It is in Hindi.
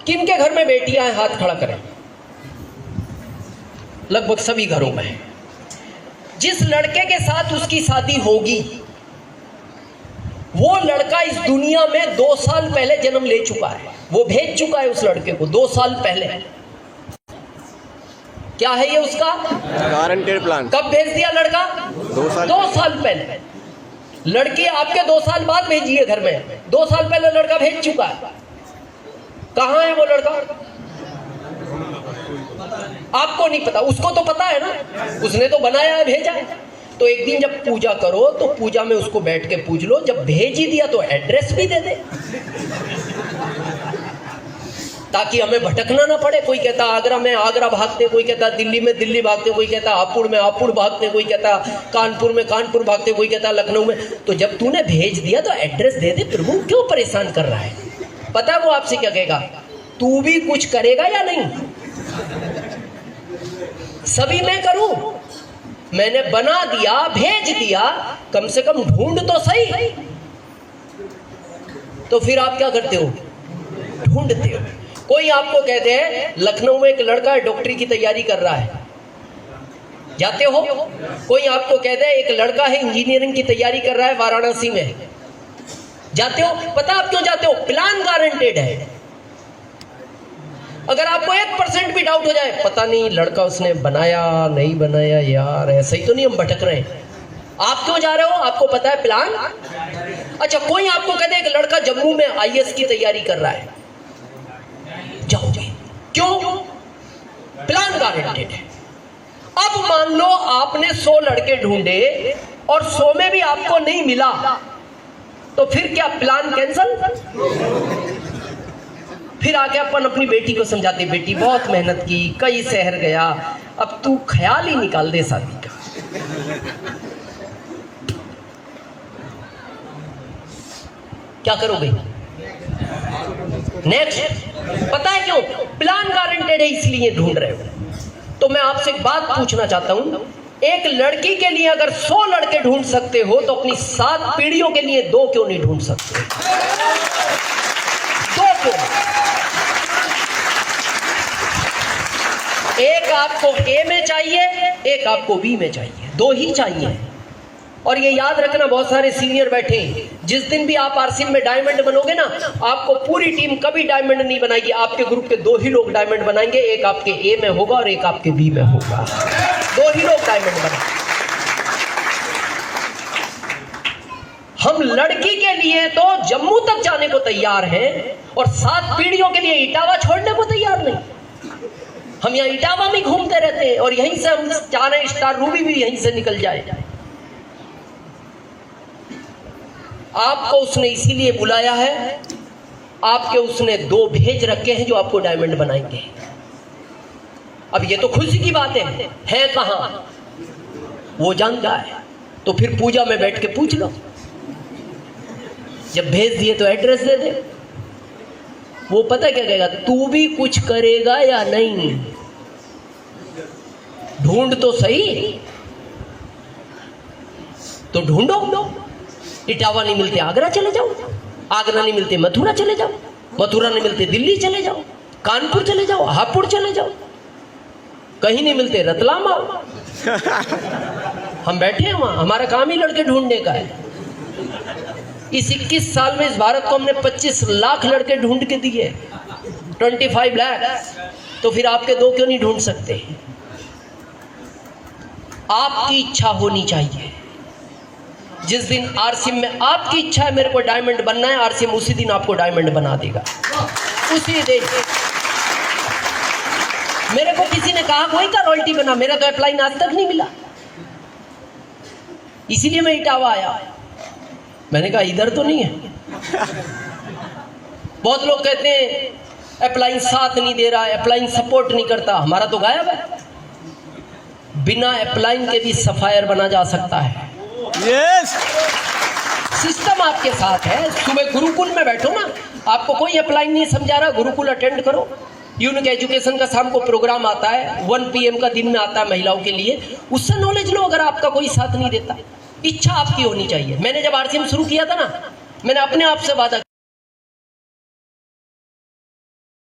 किनके घर में बेटियां हैं, हाथ खड़ा करें। लगभग सभी घरों में है। जिस लड़के के साथ उसकी शादी होगी वो लड़का इस दुनिया में 2 साल पहले जन्म ले चुका है, वो भेज चुका है उस लड़के को 2 साल पहले। क्या है ये उसका गारंटेड प्लान। कब भेज दिया लड़का? 2 साल पहले। लड़की आपके 2 साल बाद भेजी है घर में, 2 साल पहले लड़का भेज चुका है। कहां है वो लड़का? आपको नहीं पता, उसको तो पता है ना, उसने तो बनाया है, भेजा है। तो एक दिन जब पूजा करो तो पूजा में उसको बैठ के पूछ लो, जब भेज ही दिया तो एड्रेस भी दे दे, ताकि हमें भटकना ना पड़े। कोई कहता आगरा में आगरा भागते, कोई कहता दिल्ली में दिल्ली भागते, कोई कहता हापुड़ में हापुड़ भागते, कोई कहता कानपुर में कानपुर भागते, कोई कहता लखनऊ में। तो जब तूने भेज दिया तो एड्रेस दे दे, प्रभु क्यों परेशान कर रहा है? पता है वो आपसे क्या कहेगा? तू भी कुछ करेगा या नहीं? सभी मैं करूं, मैंने बना दिया, भेज दिया, कम से कम ढूंढ तो सही। तो फिर आप क्या करते हो? ढूंढते हो। कोई आपको कहते हैं लखनऊ में एक लड़का है डॉक्टरी की तैयारी कर रहा है, जाते हो? कोई आपको कहते हैं एक लड़का है इंजीनियरिंग की तैयारी कर रहा है वाराणसी में, जाते हो? पता आप क्यों जाते हो? प्लान गारंटेड है। अगर आपको 1% भी डाउट हो जाए, पता नहीं लड़का उसने बनाया नहीं बनाया, यार ऐसे ही तो नहीं हम भटक रहे हैं, आप क्यों जा रहे हो? आपको पता है प्लान। अच्छा, कोई आपको कहते हैं एक लड़का जम्मू में IAS की तैयारी कर रहा है, जाओगे क्यों? प्लान गारंटेड है। अब मान लो आपने 100 लड़के ढूंढे और 100 में भी आपको नहीं मिला, तो फिर क्या प्लान कैंसल? फिर आके अपन अपनी बेटी को समझाते, बेटी बहुत मेहनत की, कई शहर गया, अब तू ख्याल ही निकाल दे शादी का। क्या करोगे? नेक्स्ट। पता है क्यों? प्लान गारंटेड है, इसलिए ढूंढ रहे हो। तो मैं आपसे एक बात पूछना चाहता हूं, एक लड़की के लिए अगर 100 लड़के ढूंढ सकते हो तो अपनी 7 पीढ़ियों के लिए 2 क्यों नहीं ढूंढ सकते? 2 क्यों? एक आपको A में चाहिए, एक आपको B में चाहिए, 2 ही चाहिए। और ये याद रखना, बहुत सारे सीनियर बैठे हैं, जिस दिन भी आप आरसीएम में डायमंड बनोगे ना, आपको पूरी टीम कभी डायमंड नहीं बनाएगी, आपके ग्रुप के 2 ही लोग डायमंड बनाएंगे, एक आपके A में होगा और एक आपके B में होगा, 2 ही लोग डायमंड बनाएंगे। हम लड़की के लिए तो जम्मू तक जाने को तैयार हैं और 7 पीढ़ियों के लिए इटावा छोड़ने को तैयार नहीं। हम यहाँ इटावा में घूमते रहते हैं और यहीं से हम चाह रहे हैं स्टार रूबी भी यहीं से निकल जाए। आपको उसने इसीलिए बुलाया है, आपके उसने 2 भेज रखे हैं जो आपको डायमंड बनाएंगे। अब ये तो खुशी की बात है कहां वो जानता है, तो फिर पूजा में बैठ के पूछ लो, जब भेज दिए तो एड्रेस दे दे। वो पता क्या कहेगा? तू भी कुछ करेगा या नहीं? ढूंढ तो सही, तो ढूंढो। इटावा नहीं मिलते आगरा चले जाओ, आगरा नहीं मिलते मथुरा चले जाओ, मथुरा नहीं मिलते दिल्ली चले जाओ, कानपुर चले जाओ, हापुड़ चले जाओ, कहीं नहीं मिलते रतलाम आओ। हम बैठे हैं वहां, हमारा काम ही लड़के ढूंढने का है। इस 21 साल में इस भारत को हमने 25 लाख लड़के ढूंढ के दिए, 25 लाख। तो फिर आपके 2 क्यों नहीं ढूंढ सकते? आपकी इच्छा होनी चाहिए। जिस दिन आरसीएम में आपकी इच्छा है मेरे को डायमंड बनना है, आरसीएम उसी दिन आपको डायमंड बना देगा, उसी दिन। मेरे को किसी ने कहा कोई का रॉयल्टी बना, मेरा तो अप्लाइन आज तक नहीं मिला, इसीलिए मैं इटावा आया। मैंने कहा इधर तो नहीं है। बहुत लोग कहते हैं अप्लाइन साथ नहीं दे रहा है, अप्लाइन सपोर्ट नहीं करता, हमारा तो गायब है। बिना अप्लाइन के भी सफायर बना जा सकता है। यस, सिस्टम आपके साथ है। सुबह गुरुकुल में बैठो ना, आपको कोई अप्लाइन नहीं समझा रहा, गुरुकुल अटेंड करो। यूनिक एजुकेशन का शाम को प्रोग्राम आता है, 1 PM का दिन में आता है महिलाओं के लिए, उससे नॉलेज लो। अगर आपका कोई साथ नहीं देता, इच्छा आपकी होनी चाहिए। मैंने जब आरसीएम शुरू किया था ना, मैंने अपने आप से वादा